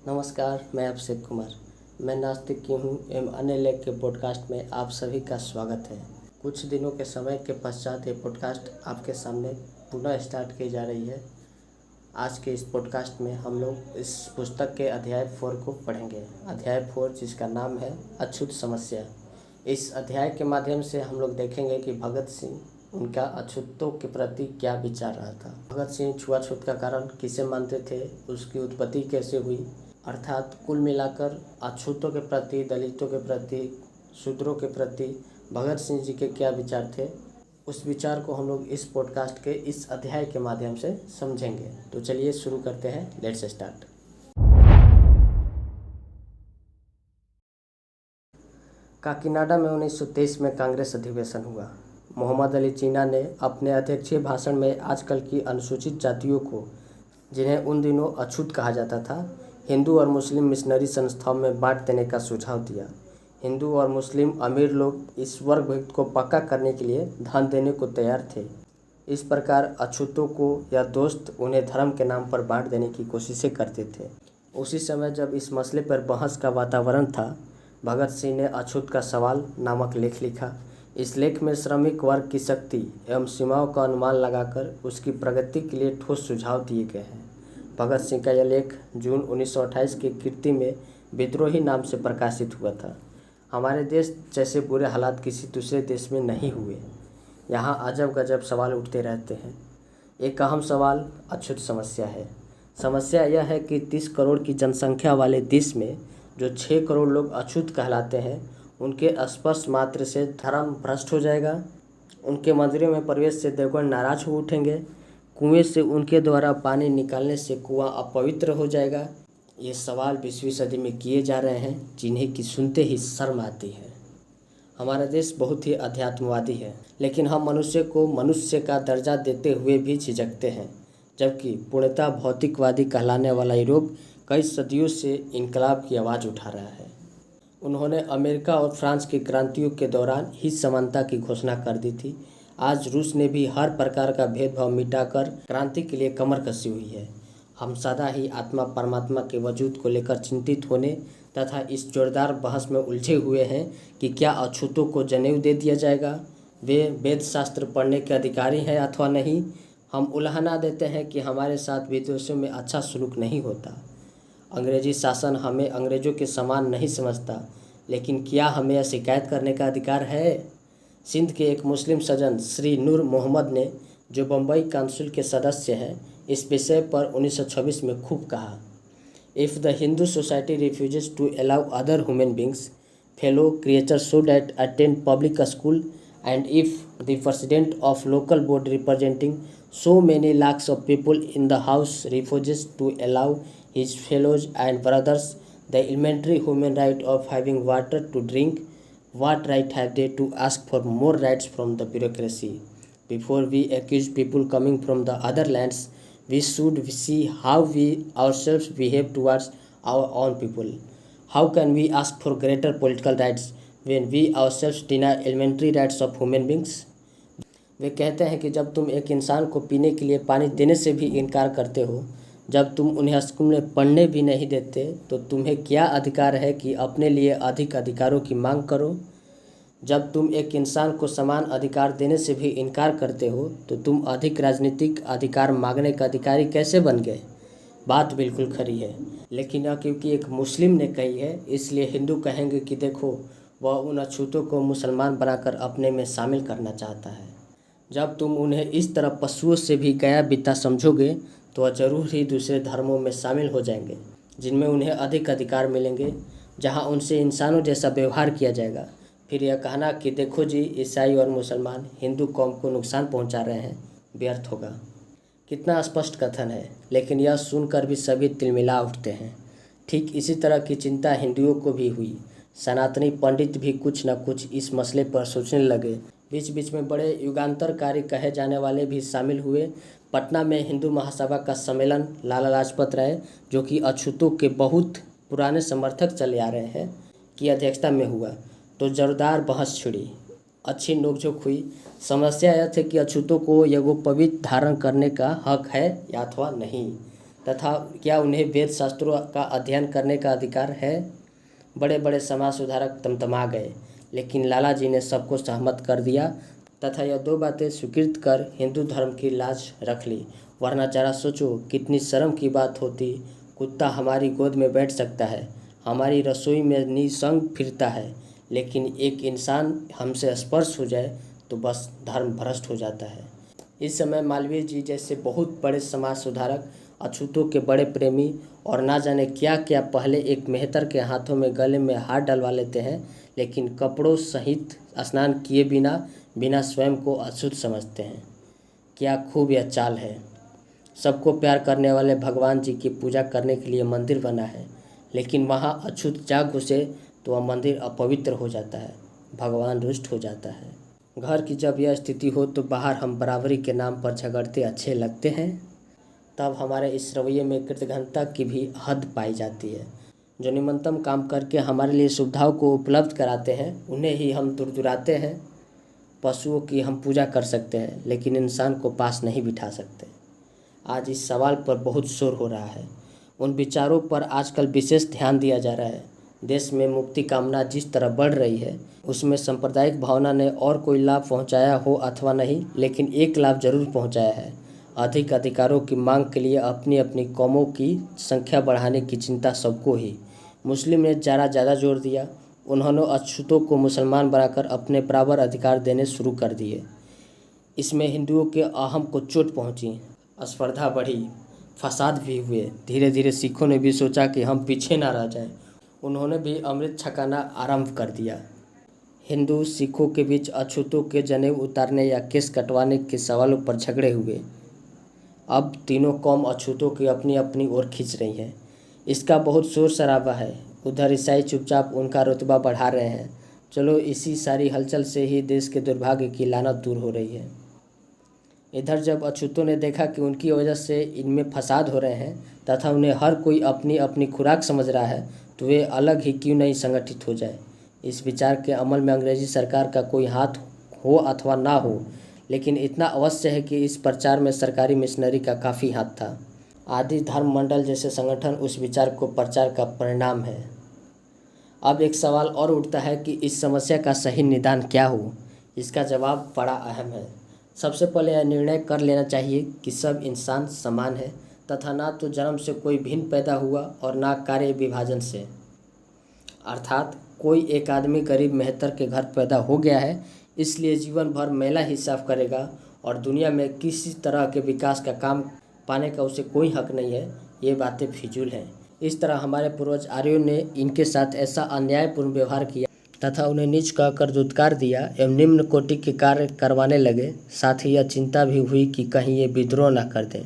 नमस्कार, मैं अभिषेक कुमार। मैं नास्तिक की हूँ एवं अन्य लेख के पॉडकास्ट में आप सभी का स्वागत है। कुछ दिनों के समय के पश्चात ये पॉडकास्ट आपके सामने पुनः स्टार्ट की जा रही है। आज के इस पॉडकास्ट में हम लोग इस पुस्तक के अध्याय 4 को पढ़ेंगे। अध्याय 4 जिसका नाम है अछूत समस्या। इस अध्याय के माध्यम से हम लोग देखेंगे कि भगत सिंह उनका अछूतों के प्रति क्या विचार रहा था। भगत सिंह छुआछूत का कारण किसे मानते थे, उसकी उत्पत्ति कैसे हुई, अर्थात कुल मिलाकर अछूतों के प्रति, दलितों के प्रति, शूद्रों के प्रति भगत सिंह जी के क्या विचार थे, उस विचार को हम लोग इस पॉडकास्ट के इस अध्याय के माध्यम से समझेंगे। तो चलिए शुरू करते हैं। Let's start. काकीनाडा में 1923 में कांग्रेस अधिवेशन हुआ। मोहम्मद अली जिन्ना ने अपने अध्यक्षीय भाषण में आजकल की अनुसूचित जातियों को, जिन्हें उन दिनों अछूत कहा जाता था, हिंदू और मुस्लिम मिशनरी संस्थाओं में बांट देने का सुझाव दिया। हिंदू और मुस्लिम अमीर लोग इस वर्ग भेद को पक्का करने के लिए धन देने को तैयार थे। इस प्रकार अछूतों को या दोस्त उन्हें धर्म के नाम पर बांट देने की कोशिशें करते थे। उसी समय जब इस मसले पर बहस का वातावरण था, भगत सिंह ने अछूत का सवाल नामक लेख लिखा। इस लेख में श्रमिक वर्ग की शक्ति एवं सीमाओं का अनुमान लगाकर उसकी प्रगति के लिए ठोस सुझाव दिए गए हैं। भगत सिंह का यह लेख जून 1928 की कीर्ति में विद्रोही नाम से प्रकाशित हुआ था। हमारे देश जैसे बुरे हालात किसी दूसरे देश में नहीं हुए। यहाँ अजब गजब सवाल उठते रहते हैं। एक अहम सवाल अछूत समस्या है। समस्या यह है कि 30 करोड़ की जनसंख्या वाले देश में जो 6 करोड़ लोग अछूत कहलाते हैं, उनके स्पर्श मात्र से धर्म भ्रष्ट हो जाएगा। उनके मंदिरों में प्रवेश से देवगण नाराज हो उठेंगे। कुएं से उनके द्वारा पानी निकालने से कुआं अपवित्र हो जाएगा। ये सवाल 20वीं सदी में किए जा रहे हैं, जिन्हें कि सुनते ही शर्म आती है। हमारा देश बहुत ही अध्यात्मवादी है, लेकिन हम मनुष्य को मनुष्य का दर्जा देते हुए भी झिझकते हैं, जबकि पूर्णतः भौतिकवादी कहलाने वाला यूरोप कई सदियों से इनकलाब की आवाज़ उठा रहा है। उन्होंने अमेरिका और फ्रांस की क्रांतियों के दौरान ही समानता की घोषणा कर दी थी। आज रूस ने भी हर प्रकार का भेदभाव मिटाकर क्रांति के लिए कमर कसी हुई है। हम सदा ही आत्मा परमात्मा के वजूद को लेकर चिंतित होने तथा इस जोरदार बहस में उलझे हुए हैं कि क्या अछूतों को जनेऊ दे दिया जाएगा, वे वेद शास्त्र पढ़ने के अधिकारी हैं अथवा नहीं। हम उल्हाना देते हैं कि हमारे साथ विदेशों में अच्छा सलूक नहीं होता। अंग्रेजी शासन हमें अंग्रेज़ों के समान नहीं समझता, लेकिन क्या हमें यह शिकायत करने का अधिकार है? सिंध के एक मुस्लिम सज्जन श्री नूर मोहम्मद ने, जो बम्बई काउंसिल के सदस्य हैं, इस विषय पर 1926 में खूब कहा, if the Hindu society refuses to allow other human beings, fellow creatures should attend public school, and if the president of local board representing so many lakhs of people in the house refuses to allow his fellows and brothers the elementary human right of having water to drink, what right have they to ask for more rights from the bureaucracy? Before we accuse people coming from the other lands, we should see how we ourselves behave towards our own people. How can we ask for greater political rights when we ourselves deny elementary rights of human beings? वे कहते हैं कि जब तुम एक इंसान को पीने के लिए पानी देने से भी इनकार करते हो, जब तुम उन्हें स्कूल में पढ़ने भी नहीं देते, तो तुम्हें क्या अधिकार है कि अपने लिए अधिक अधिकारों की मांग करो? जब तुम एक इंसान को समान अधिकार देने से भी इनकार करते हो, तो तुम अधिक राजनीतिक अधिकार मांगने का अधिकारी कैसे बन गए? बात बिल्कुल खरी है, लेकिन यह क्योंकि एक मुस्लिम ने कही है, इसलिए हिंदू कहेंगे कि देखो, वह उन अछूतों को मुसलमान बनाकर अपने में शामिल करना चाहता है। जब तुम उन्हें इस तरह पशुओं से भी गया बिता समझोगे, तो वह जरूर ही दूसरे धर्मों में शामिल हो जाएंगे, जिनमें उन्हें अधिक अधिकार मिलेंगे, जहां उनसे इंसानों जैसा व्यवहार किया जाएगा। फिर यह कहना कि देखो जी, ईसाई और मुसलमान हिंदू कौम को नुकसान पहुंचा रहे हैं, व्यर्थ होगा। कितना स्पष्ट कथन है, लेकिन यह सुनकर भी सभी तिलमिला उठते हैं। ठीक इसी तरह की चिंता हिंदुओं को भी हुई। सनातनी पंडित भी कुछ न कुछ इस मसले पर सोचने लगे। बीच बीच में बड़े युगांतरकारी कहे जाने वाले भी शामिल हुए। पटना में हिंदू महासभा का सम्मेलन लाला लाजपत राय, जो कि अछूतों के बहुत पुराने समर्थक चले आ रहे हैं, की अध्यक्षता में हुआ, तो जोरदार बहस छिड़ी, अच्छी नोकझोंक हुई। समस्या यह थी कि अछूतों को यज्ञोपवीत धारण करने का हक है या अथवा नहीं। तथा क्या उन्हें वेद शास्त्रों का अध्ययन करने का अधिकार है? बड़े बड़े समाज सुधारक तमतमा गए, लेकिन लाला जी ने सबको सहमत कर दिया तथा यह दो बातें स्वीकृत कर हिंदू धर्म की लाज रख ली। वरना जरा सोचो कितनी शर्म की बात होती। कुत्ता हमारी गोद में बैठ सकता है, हमारी रसोई में निसंग फिरता है, लेकिन एक इंसान हमसे स्पर्श हो जाए तो बस धर्म भ्रष्ट हो जाता है। इस समय मालवीय जी जैसे बहुत बड़े समाज सुधारक, अछूतों के बड़े प्रेमी और ना जाने क्या क्या पहले एक मेहतर के हाथों में गले में हाथ डलवा लेते हैं, लेकिन कपड़ों सहित स्नान किए बिना बिना स्वयं को अशुद्ध समझते हैं। क्या खूब यह चाल है। सबको प्यार करने वाले भगवान जी की पूजा करने के लिए मंदिर बना है, लेकिन वहाँ अछूत जा घुसे तो वह मंदिर अपवित्र हो जाता है, भगवान रुष्ट हो जाता है। घर की जब यह स्थिति हो तो बाहर हम बराबरी के नाम पर झगड़ते अच्छे लगते हैं। तब हमारे इस रवैये में कृतघ्नता की भी हद पाई जाती है। जो निम्नतम काम करके हमारे लिए सुविधाओं को उपलब्ध कराते हैं उन्हें ही हम दुरदुराते हैं। पशुओं की हम पूजा कर सकते हैं, लेकिन इंसान को पास नहीं बिठा सकते। आज इस सवाल पर बहुत शोर हो रहा है। उन विचारों पर आजकल विशेष ध्यान दिया जा रहा है। देश में मुक्ति कामना जिस तरह बढ़ रही है, उसमें सांप्रदायिक भावना ने और कोई लाभ पहुंचाया हो अथवा नहीं, लेकिन एक लाभ जरूर पहुंचाया है। अधिक अधिकारों की मांग के लिए अपनी अपनी कौमों की संख्या बढ़ाने की चिंता सबको ही। मुस्लिम ने ज़रा ज़्यादा जोर दिया। उन्होंने अछूतों को मुसलमान बनाकर अपने बराबर अधिकार देने शुरू कर दिए। इसमें हिंदुओं के अहम को चोट पहुंची, स्पर्धा बढ़ी, फसाद भी हुए। धीरे धीरे सिखों ने भी सोचा कि हम पीछे ना रह जाएं। उन्होंने भी अमृत छकाना आरंभ कर दिया। हिंदू सिखों के बीच अछूतों के जनेऊ उतारने या केस कटवाने के सवालों पर झगड़े हुए। अब तीनों कौम अछूतों की अपनी अपनी ओर खींच रही है। इसका बहुत शोर शराबा है। उधर ईसाई चुपचाप उनका रुतबा बढ़ा रहे हैं। चलो, इसी सारी हलचल से ही देश के दुर्भाग्य की लानत दूर हो रही है। इधर जब अछूतों ने देखा कि उनकी वजह से इनमें फसाद हो रहे हैं तथा उन्हें हर कोई अपनी अपनी खुराक समझ रहा है, तो वे अलग ही क्यों नहीं संगठित हो जाए। इस विचार के अमल में अंग्रेजी सरकार का कोई हाथ हो अथवा ना हो, लेकिन इतना अवश्य है कि इस प्रचार में सरकारी मिशनरी का काफ़ी हाथ था। आदि धर्म मंडल जैसे संगठन उस विचार को प्रचार का परिणाम है। अब एक सवाल और उठता है कि इस समस्या का सही निदान क्या हो। इसका जवाब बड़ा अहम है। सबसे पहले यह निर्णय कर लेना चाहिए कि सब इंसान समान है तथा ना तो जन्म से कोई भिन्न पैदा हुआ और ना कार्य विभाजन से। अर्थात कोई एक आदमी गरीब मेहतर के घर पैदा हो गया है, इसलिए जीवन भर मैला ही साफ करेगा और दुनिया में किसी तरह के विकास का काम पाने का उसे कोई हक नहीं है। ये बातें फिजूल हैं। इस तरह हमारे पूर्वज आर्यों ने इनके साथ ऐसा अन्यायपूर्ण व्यवहार किया तथा उन्हें नीच कहकर दुत्कार दिया एवं निम्न कोटि के कार्य करवाने लगे। साथ ही यह चिंता भी हुई कि कहीं ये विद्रोह न कर दें।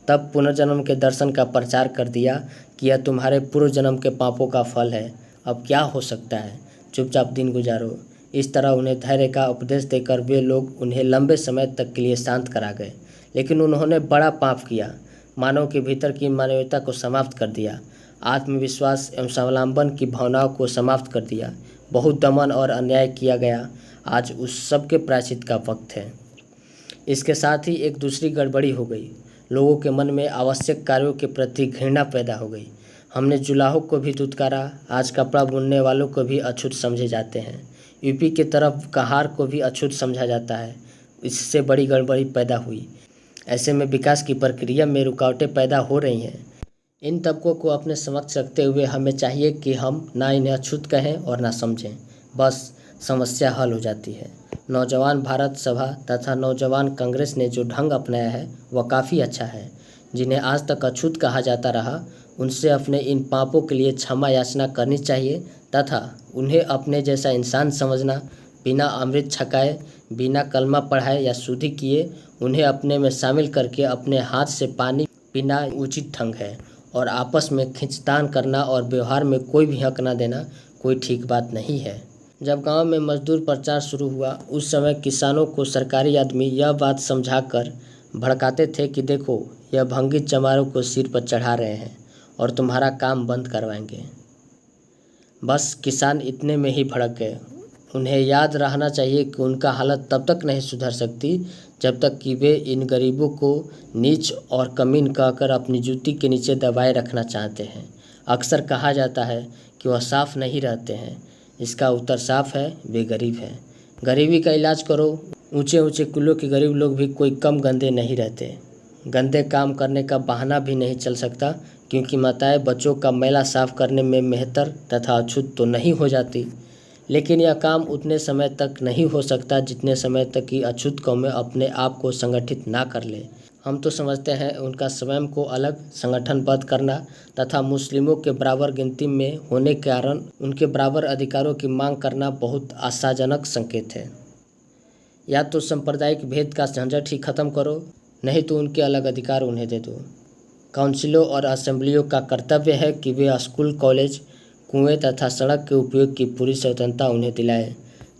तब पुनर्जन्म के दर्शन का प्रचार कर दिया कि यह तुम्हारे पूर्व जन्म के पापों का फल है। अब क्या हो सकता है, चुपचाप दिन गुजारो। इस तरह उन्हें धैर्य का उपदेश देकर वे लोग उन्हें लंबे समय तक के लिए शांत करा गए। लेकिन उन्होंने बड़ा पाप किया। मानव के भीतर की मानवीयता को समाप्त कर दिया। आत्मविश्वास एवं स्वावलंबन की भावनाओं को समाप्त कर दिया। बहुत दमन और अन्याय किया गया। आज उस सब के प्रायश्चित का वक्त है। इसके साथ ही एक दूसरी गड़बड़ी हो गई। लोगों के मन में आवश्यक कार्यों के प्रति घृणा पैदा हो गई। हमने जुलाहों को भी दुत्कारा। आज कपड़ा बुनने वालों को भी अछूत समझे जाते हैं। यूपी की तरफ कहार को भी अछूत समझा जाता है। इससे बड़ी गड़बड़ी पैदा हुई। ऐसे में विकास की प्रक्रिया में रुकावटें पैदा हो रही हैं। इन तबकों को अपने समक्ष रखते हुए हमें चाहिए कि हम ना इन्हें अछूत कहें और ना समझें। बस समस्या हल हो जाती है। नौजवान भारत सभा तथा नौजवान कांग्रेस ने जो ढंग अपनाया है वह काफ़ी अच्छा है। जिन्हें आज तक अछूत कहा जाता रहा, उनसे अपने इन पापों के लिए क्षमा याचना करनी चाहिए तथा उन्हें अपने जैसा इंसान समझना, बिना अमृत छकाए, बिना कलमा पढ़ाए या शुद्धि किए उन्हें अपने में शामिल करके अपने हाथ से पानी पीना उचित ढंग है। और आपस में खींचतान करना और व्यवहार में कोई भी हक न देना कोई ठीक बात नहीं है। जब गांव में मजदूर प्रचार शुरू हुआ, उस समय किसानों को सरकारी आदमी यह बात समझाकर भड़काते थे कि देखो, यह भंगी चमारों को सिर पर चढ़ा रहे हैं और तुम्हारा काम बंद करवाएंगे। बस किसान इतने में ही भड़क गए। उन्हें याद रहना चाहिए कि उनका हालत तब तक नहीं सुधर सकती जब तक कि वे इन गरीबों को नीच और कमीन कहकर अपनी जूती के नीचे दबाए रखना चाहते हैं। अक्सर कहा जाता है कि वह साफ नहीं रहते हैं। इसका उत्तर साफ है, वे गरीब हैं। गरीबी का इलाज करो। ऊंचे ऊंचे कुलों के गरीब लोग भी कोई कम गंदे नहीं रहते। गंदे काम करने का बहाना भी नहीं चल सकता, क्योंकि माताएं बच्चों का मैला साफ करने में मेहतर तथा अछूत तो नहीं हो जाती, लेकिन यह काम उतने समय तक नहीं हो सकता जितने समय तक कि अछूत कौमें अपने आप को संगठित ना कर ले। हम तो समझते हैं उनका स्वयं को अलग संगठनबद्ध करना तथा मुस्लिमों के बराबर गिनती में होने के कारण उनके बराबर अधिकारों की मांग करना बहुत आशाजनक संकेत है। या तो सांप्रदायिक भेद का झंझट ही खत्म करो, नहीं तो उनके अलग अधिकार उन्हें दे दो। काउंसिलों और असेंबलियों का कर्तव्य है कि वे स्कूल, कॉलेज, कुएं तथा सड़क के उपयोग की पूरी स्वतंत्रता उन्हें दिलाए।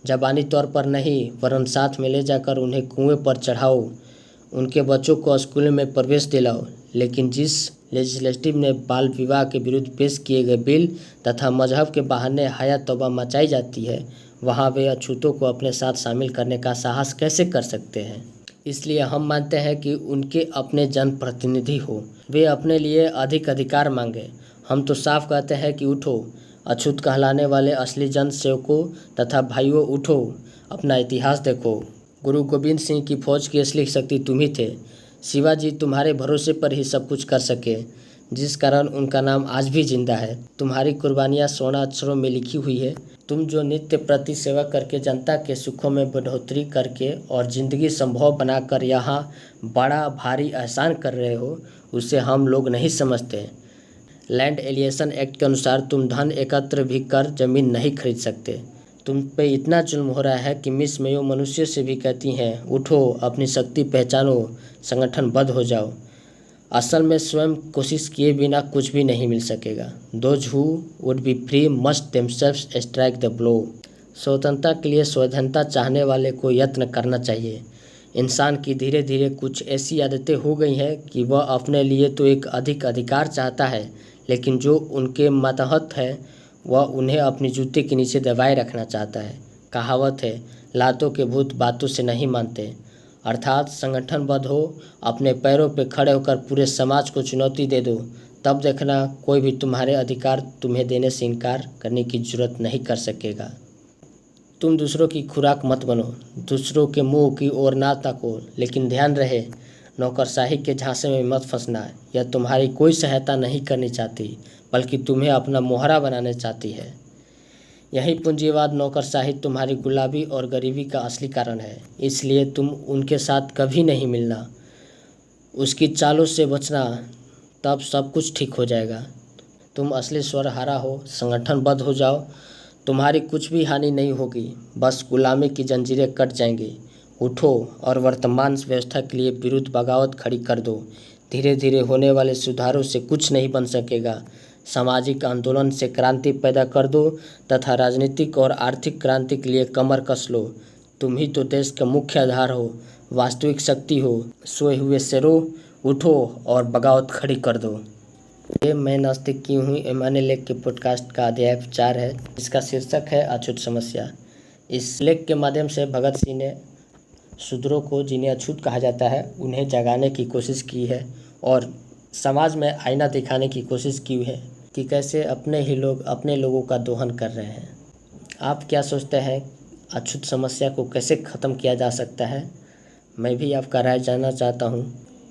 ज़बानी तौर पर नहीं, वरन साथ में ले जाकर उन्हें कुएं पर चढ़ाओ। उनके बच्चों को स्कूल में प्रवेश दिलाओ। लेकिन जिस लेजिस्लेटिव ने बाल विवाह के विरुद्ध पेश किए गए बिल तथा मजहब के बहाने हया तौबा मचाई जाती है, वहाँ वे अछूतों को अपने साथ शामिल करने का साहस कैसे कर सकते हैं। इसलिए हम मानते हैं कि उनके अपने जनप्रतिनिधि हो, वे अपने लिए अधिक अधिकार मांगे। हम तो साफ कहते हैं कि उठो, अछूत कहलाने वाले असली जन सेवकों तथा भाइयों, उठो, अपना इतिहास देखो। गुरु गोविंद सिंह की फौज की असली शक्ति तुम ही थे। शिवाजी तुम्हारे भरोसे पर ही सब कुछ कर सके, जिस कारण उनका नाम आज भी जिंदा है। तुम्हारी कुर्बानियाँ स्वर्ण अक्षरों में लिखी हुई है। तुम जो नित्य प्रति सेवा करके जनता के सुखों में बढ़ोतरी करके और ज़िंदगी संभव बनाकर यहाँ बड़ा भारी एहसान कर रहे हो, उसे हम लोग नहीं समझते। लैंड एलिएशन एक्ट के अनुसार तुम धन एकत्र भी कर जमीन नहीं खरीद सकते। तुम पे इतना जुल्म हो रहा है कि मिस मेयो मनुष्य से भी कहती हैं, उठो, अपनी शक्ति पहचानो, संगठनबद्ध हो जाओ। असल में स्वयं कोशिश किए बिना कुछ भी नहीं मिल सकेगा। Those who would be free must themselves strike the blow. स्वतंत्रता के लिए स्वाधीनता चाहने वाले को यत्न करना चाहिए। इंसान की धीरे धीरे कुछ ऐसी आदतें हो गई हैं कि वह अपने लिए तो एक अधिक अधिकार चाहता है, लेकिन जो उनके मातहत है वह उन्हें अपनी जूते के नीचे दबाए रखना चाहता है। कहावत है, लातों के भूत बातों से नहीं मानते। अर्थात संगठनबद्ध हो, अपने पैरों पर खड़े होकर पूरे समाज को चुनौती दे दो, तब देखना कोई भी तुम्हारे अधिकार तुम्हें देने से इनकार करने की जरूरत नहीं कर सकेगा। तुम दूसरों की खुराक मत बनो, दूसरों के मुंह की ओर ना ताको, लेकिन ध्यान रहे, नौकरशाही के झांसे में मत फंसना। यह तुम्हारी कोई सहायता नहीं करनी चाहती, बल्कि तुम्हें अपना मोहरा बनाना चाहती है। यही पूंजीवाद, नौकरशाही तुम्हारी गुलामी और गरीबी का असली कारण है। इसलिए तुम उनके साथ कभी नहीं मिलना, उसकी चालों से बचना, तब सब कुछ ठीक हो जाएगा। तुम असली स्वरहारा हो, संगठनबद्ध हो जाओ, तुम्हारी कुछ भी हानि नहीं होगी, बस गुलामी की जंजीरें कट जाएंगी। उठो और वर्तमान व्यवस्था के लिए विरुद्ध बगावत खड़ी कर दो। धीरे धीरे होने वाले सुधारों से कुछ नहीं बन सकेगा। सामाजिक आंदोलन से क्रांति पैदा कर दो तथा राजनीतिक और आर्थिक क्रांति के लिए कमर कस लो। तुम ही तो देश का मुख्य आधार हो, वास्तविक शक्ति हो। सोए हुए शेरों, उठो और बगावत खड़ी कर दो। ये मैं नास्तिक क्यों हूँ एमाने लेख के पॉडकास्ट का अध्याय 4 है, जिसका शीर्षक है अछूत समस्या। इस लेख के माध्यम से भगत सिंह ने शूद्रों को, जिन्हें अछूत कहा जाता है, उन्हें जगाने की कोशिश की है और समाज में आईना दिखाने की कोशिश की है कि कैसे अपने ही लोग अपने लोगों का दोहन कर रहे हैं। आप क्या सोचते हैं, अछूत समस्या को कैसे ख़त्म किया जा सकता है? मैं भी आपका राय जानना चाहता हूं,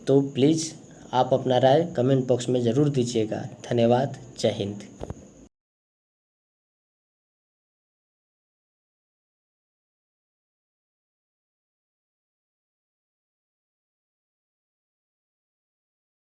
तो प्लीज़ आप अपना राय कमेंट बॉक्स में ज़रूर दीजिएगा। धन्यवाद। जय हिंद।